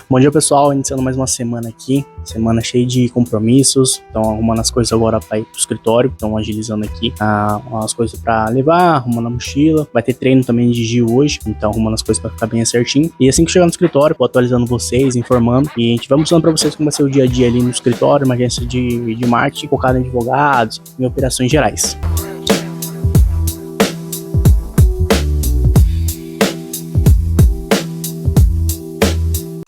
Bom dia, pessoal, iniciando mais uma semana aqui, semana cheia de compromissos, então arrumando as coisas agora para ir pro escritório, então agilizando aqui as coisas para levar, arrumando a mochila, vai ter treino também de Gil hoje, então arrumando as coisas para ficar bem certinho, e assim que chegar no escritório, vou atualizando vocês, informando, e a gente vai mostrando para vocês como vai ser o dia a dia ali no escritório, uma agência de marketing focada em advogados, em operações gerais.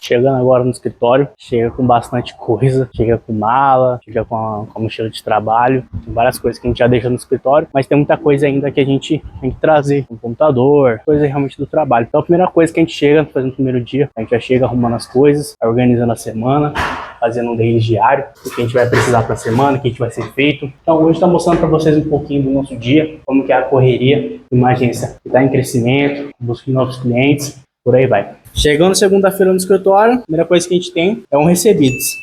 Chegando agora no escritório, chega com bastante coisa, chega com mala, chega com a mochila de trabalho, tem várias coisas que a gente já deixa no escritório, mas tem muita coisa ainda que a gente tem que trazer, um computador, coisa realmente do trabalho. Então a primeira coisa que a gente chega, fazendo no primeiro dia, a gente já chega arrumando as coisas, organizando a semana, fazendo um daily diário, o que a gente vai precisar para a semana, o que a gente vai ser feito. Então hoje está mostrando para vocês um pouquinho do nosso dia, como que é a correria de uma agência que está em crescimento, busca novos clientes, por aí vai. Chegando segunda-feira no escritório, a primeira coisa que a gente tem é um recebidos.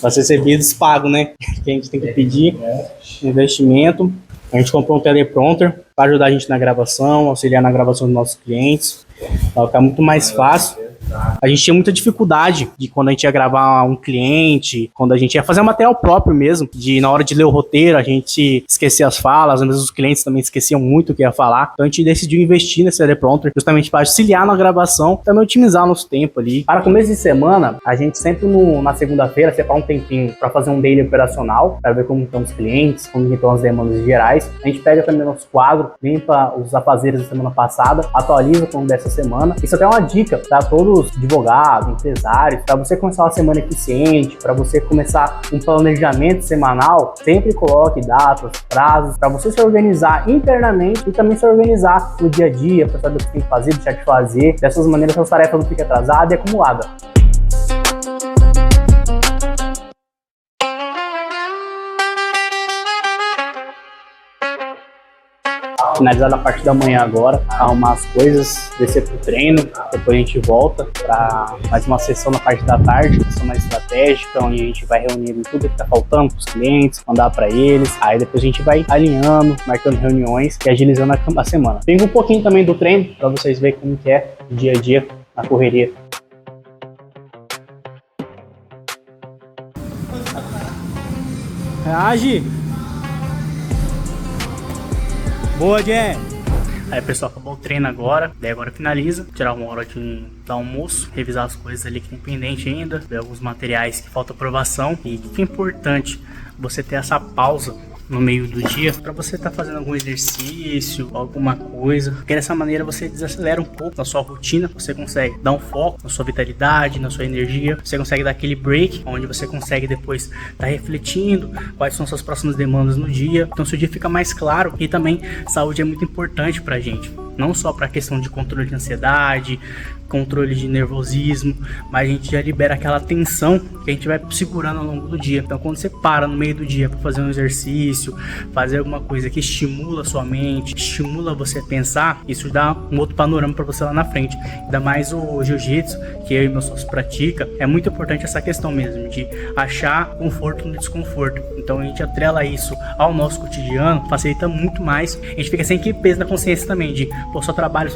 Os recebidos pagos, né? Que a gente tem que pedir, investimento. A gente comprou um teleprompter para ajudar a gente na gravação, auxiliar na gravação dos nossos clientes. Vai ficar muito mais fácil. A gente tinha muita dificuldade de quando a gente ia gravar um cliente, quando a gente ia fazer um material próprio mesmo, de na hora de ler o roteiro, a gente esquecia as falas, às vezes os clientes também esqueciam muito o que ia falar. Então a gente decidiu investir nesse teleprompter justamente para auxiliar na gravação, também otimizar o nosso tempo ali. Para começo de semana, a gente sempre na segunda-feira separa um tempinho para fazer um daily operacional, para ver como estão os clientes, como estão as demandas gerais. A gente pega também o nosso quadro, limpa os afazeres da semana passada, atualiza como dessa semana. Isso até é uma dica para todos advogados, empresários, para você começar uma semana eficiente, para você começar um planejamento semanal, sempre coloque datas, prazos, para você se organizar internamente e também se organizar no dia a dia, para saber o que tem que fazer, deixar de fazer. Dessas maneiras, suas tarefas não ficam atrasadas e acumuladas. Finalizar a parte da manhã agora, arrumar as coisas, descer pro treino, depois a gente volta para mais uma sessão na parte da tarde, sessão mais estratégica, onde a gente vai reunir tudo que tá faltando pros clientes, mandar para eles, aí depois a gente vai alinhando, marcando reuniões e agilizando a semana. Tem um pouquinho também do treino, para vocês verem como que é o dia a dia na correria. Reage! Boa, Jen! Aí, pessoal, acabou o treino agora, daí agora finaliza, tirar uma hora de almoço, revisar as coisas ali que tem pendente ainda, ver alguns materiais que falta aprovação. E o que é importante, você ter essa pausa no meio do dia para você estar fazendo algum exercício, alguma coisa, porque dessa maneira você desacelera um pouco na sua rotina, você consegue dar um foco na sua vitalidade, na sua energia, você consegue dar aquele break, onde você consegue depois estar refletindo quais são suas próximas demandas no dia, então seu dia fica mais claro. E também saúde é muito importante pra gente, não só para a questão de controle de ansiedade, controle de nervosismo, mas a gente já libera aquela tensão que a gente vai segurando ao longo do dia. Então quando você para no meio do dia para fazer um exercício, fazer alguma coisa que estimula a sua mente, estimula você a pensar, isso dá um outro panorama para você lá na frente. Ainda mais o jiu-jitsu, que eu e meu sócio pratica, é muito importante essa questão mesmo, de achar conforto no desconforto. Então a gente atrela isso ao nosso cotidiano, facilita muito mais. A gente fica sem que peso na consciência também, de pô, só trabalho,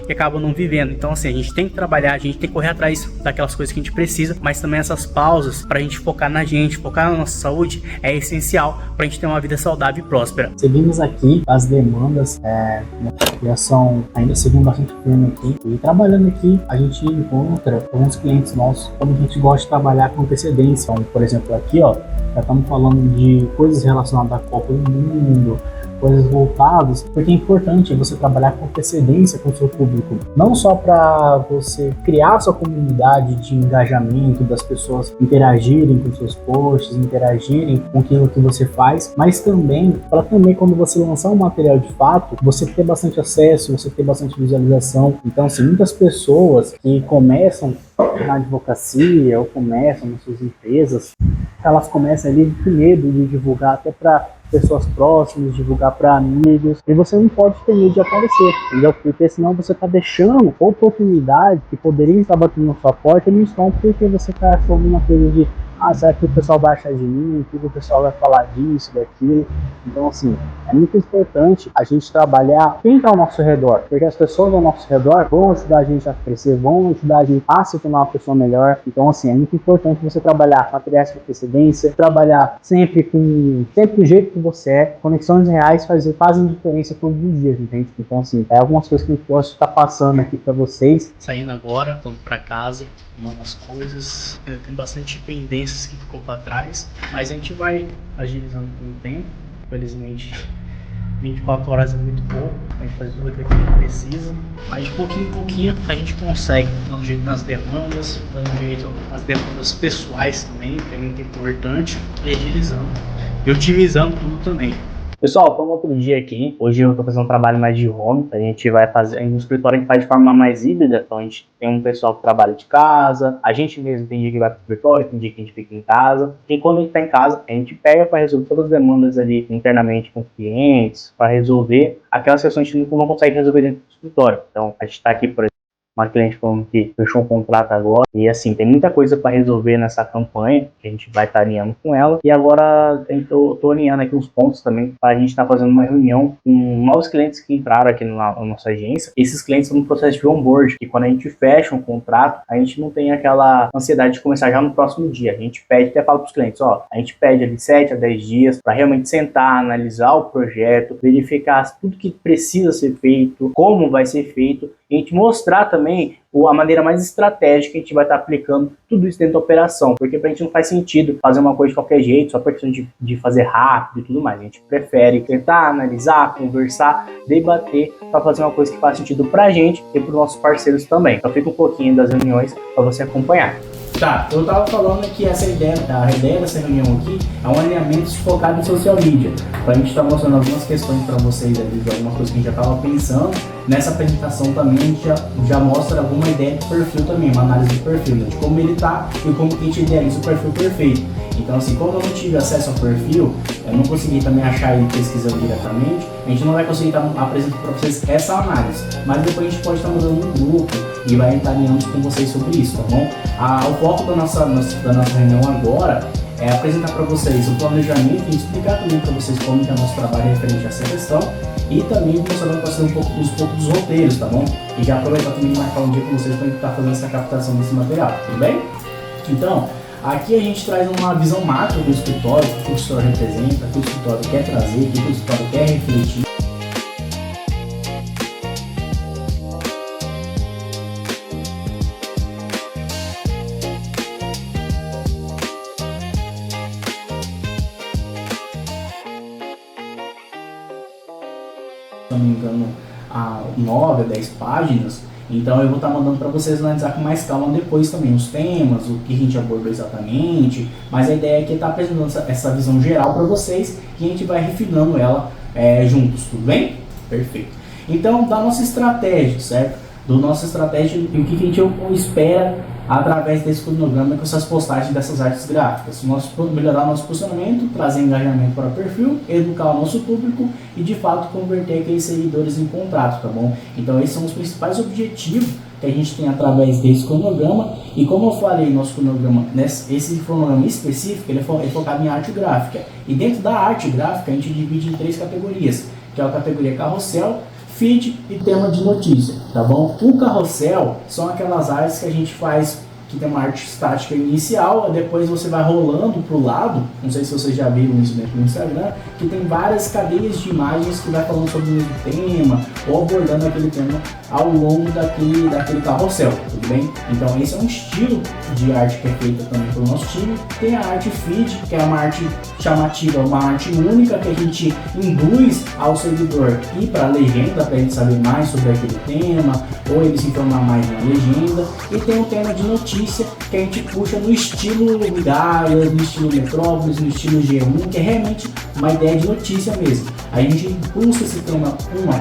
e acaba não vivendo. Então assim, a gente tem que trabalhar, a gente tem que correr atrás daquelas coisas que a gente precisa, mas também essas pausas pra gente focar na gente, focar na nossa saúde é essencial pra gente ter uma vida saudável e próspera. Seguimos aqui as demandas, já são ainda segundo bastante firme aqui, e trabalhando aqui a gente encontra alguns clientes nossos como a gente gosta de trabalhar com antecedência. Então, por exemplo, aqui ó, já estamos falando de coisas relacionadas à Copa do Mundo, coisas voltadas, porque é importante você trabalhar com antecedência com o seu público, não só para você criar sua comunidade de engajamento, das pessoas interagirem com seus posts, interagirem com aquilo que você faz, mas também para quando você lançar um material de fato, você ter bastante acesso, você ter bastante visualização. Então, assim, muitas pessoas que começam na advocacia ou começam nas suas empresas, elas começam ali com medo de divulgar até para pessoas próximas, divulgar para amigos, e você não pode ter medo de aparecer, entendeu? Porque senão você está deixando oportunidade que poderia estar batendo na sua porta e não estão, porque você está achando uma coisa de ah, será que o pessoal vai achar de mim? O que o pessoal vai falar disso, daquilo? Então, assim, é muito importante a gente trabalhar quem está ao nosso redor, porque as pessoas ao nosso redor vão ajudar a gente a crescer, vão ajudar a gente a se tornar uma pessoa melhor. Então, assim, é muito importante você trabalhar materiais de precedência, trabalhar sempre do jeito que você é. Conexões reais fazem diferença todos os dias, entende? Então, assim, é algumas coisas que eu posso estar passando aqui para vocês. Saindo agora, vamos para casa, arrumando as coisas. Tem bastante pendências que ficou para trás, mas a gente vai agilizando com o tempo. Infelizmente, 24 horas é muito pouco, a gente faz tudo aquilo que precisa, mas de pouquinho em pouquinho a gente consegue, dando jeito nas demandas, dando jeito nas demandas pessoais também, que é muito importante, e agilizando e otimizando tudo também. Pessoal, como outro dia aqui, hoje eu tô fazendo um trabalho mais de home, a gente vai fazer, no escritório a gente faz de forma mais híbrida, então a gente tem um pessoal que trabalha de casa, a gente mesmo tem dia que vai pro escritório, tem dia que a gente fica em casa, e quando a gente tá em casa, a gente pega para resolver todas as demandas ali internamente com os clientes, para resolver aquelas questões que a gente não consegue resolver dentro do escritório. Então a gente tá aqui, por exemplo, uma cliente falando que fechou um contrato agora, e assim, tem muita coisa para resolver nessa campanha, que a gente vai estar alinhando com ela, e agora eu tô alinhando aqui uns pontos também, para a gente estar fazendo uma reunião com novos clientes que entraram aqui na nossa agência. Esses clientes estão no processo de onboard, e quando a gente fecha um contrato, a gente não tem aquela ansiedade de começar já no próximo dia, a gente pede, até fala para os clientes, ó, a gente pede ali 7 a 10 dias, para realmente sentar, analisar o projeto, verificar tudo que precisa ser feito, como vai ser feito, e a gente mostrar também a maneira mais estratégica que a gente vai estar aplicando tudo isso dentro da operação, porque pra gente não faz sentido fazer uma coisa de qualquer jeito, só por questão de fazer rápido e tudo mais. A gente prefere tentar analisar, conversar, debater para fazer uma coisa que faz sentido pra gente e para os nossos parceiros também. Então fica um pouquinho das reuniões para você acompanhar. Tá, eu tava falando que a ideia dessa reunião aqui é um alinhamento focado em social media, pra gente estar mostrando algumas questões para vocês ali, de algumas coisas que a gente já tava pensando. Nessa apresentação também a gente já mostra alguma ideia de perfil também, uma análise do perfil, né, de como ele tá e como que a gente idealiza o perfil perfeito. Então, assim, como eu não tive acesso ao perfil, eu não consegui também achar ele pesquisando diretamente, a gente não vai conseguir estar apresentando para vocês essa análise, mas depois a gente pode estar mandando um grupo e vai estar alinhando com vocês sobre isso, tá bom? O foco da nossa reunião agora é apresentar para vocês o planejamento e explicar também para vocês como que é o nosso trabalho referente a essa questão e também mostrar para vocês um pouco dos roteiros, tá bom? E já aproveitar também e marcar um dia com vocês para estar fazendo essa captação desse material, tudo bem? Então, aqui a gente traz uma visão macro do escritório, o que o escritório representa, o que o escritório quer trazer, o que o escritório quer refletir. Se não me engano, a 9 a 10 páginas. Então eu vou estar mandando para vocês analisar com mais calma depois também os temas, o que a gente abordou exatamente, mas a ideia aqui é estar apresentando essa visão geral para vocês e a gente vai refinando ela juntos, tudo bem? Perfeito. Então, da nossa estratégia, certo? Do nossa estratégia e o que a gente espera através desse cronograma com essas postagens dessas artes gráficas. Melhorar nosso posicionamento, trazer engajamento para o perfil, educar o nosso público e de fato converter aqueles seguidores em contrato, tá bom? Então esses são os principais objetivos que a gente tem através desse cronograma. E como eu falei, nosso cronograma, esse cronograma específico, ele é focado em arte gráfica. E dentro da arte gráfica a gente divide em 3 categorias, que é a categoria carrossel, feed e tema de notícia, tá bom? O carrossel são aquelas artes que a gente faz, que tem uma arte estática inicial, depois você vai rolando pro lado, não sei se vocês já viram isso dentro do Instagram, que tem várias cadeias de imagens que vai falando sobre o mesmo tema, ou abordando aquele tema ao longo daquele carrossel, tudo bem? Então esse é um estilo de arte que é feita também pelo nosso time. Tem a arte feed, que é uma arte chamativa, uma arte única que a gente induz ao seguidor ir para a legenda para ele saber mais sobre aquele tema, ou ele se informar mais na legenda. E tem o tema de notícia, que a gente puxa no estilo Migalhas, no estilo Metrópolis, no estilo G1, que é realmente uma ideia de notícia mesmo. A gente puxa esse tema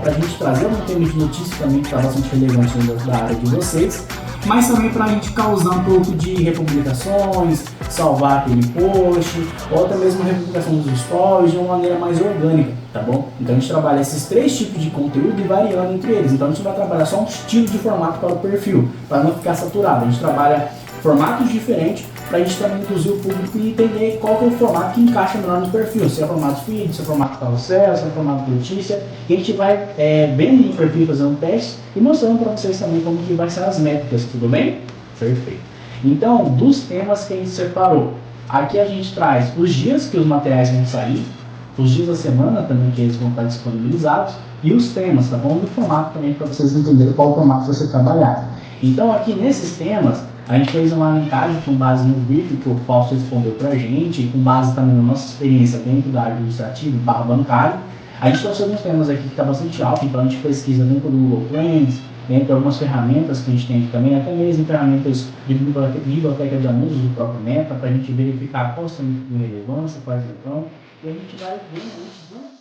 para a gente trazer um tema de notícia também que está bastante relevante dentro da área de vocês, mas também para a gente causar um pouco de republicações, salvar aquele post, ou até mesmo republicação dos stories de uma maneira mais orgânica, tá bom? Então a gente trabalha esses 3 tipos de conteúdo e variando entre eles. Então a gente vai trabalhar só um estilo de formato para o perfil, para não ficar saturado. A gente trabalha formatos diferentes, para a gente também induzir o público e entender qual que é o formato que encaixa melhor no perfil, se é formato feed, se é formato carrossel, se é formato notícia, e a gente vai vendo no perfil, fazendo um teste e mostrando para vocês também como que vai ser as métricas, tudo bem? Perfeito. Então, dos temas que a gente separou, aqui a gente traz os dias que os materiais vão sair, os dias da semana também que eles vão estar disponibilizados, e os temas, tá bom? E o formato também, para vocês entenderem qual formato você trabalhar. Então, aqui nesses temas, a gente fez uma linkagem com base no briefing que o Fausto respondeu para a gente, com base também na nossa experiência dentro da área administrativa barra bancária. A gente trouxe alguns temas aqui que está bastante alto, então a gente pesquisa dentro do Google Trends, dentro de algumas ferramentas que a gente tem aqui também, até mesmo ferramentas de biblioteca de anúncios do próprio Meta, para a gente verificar quais são de relevância, quais não. E a gente vai ver antes,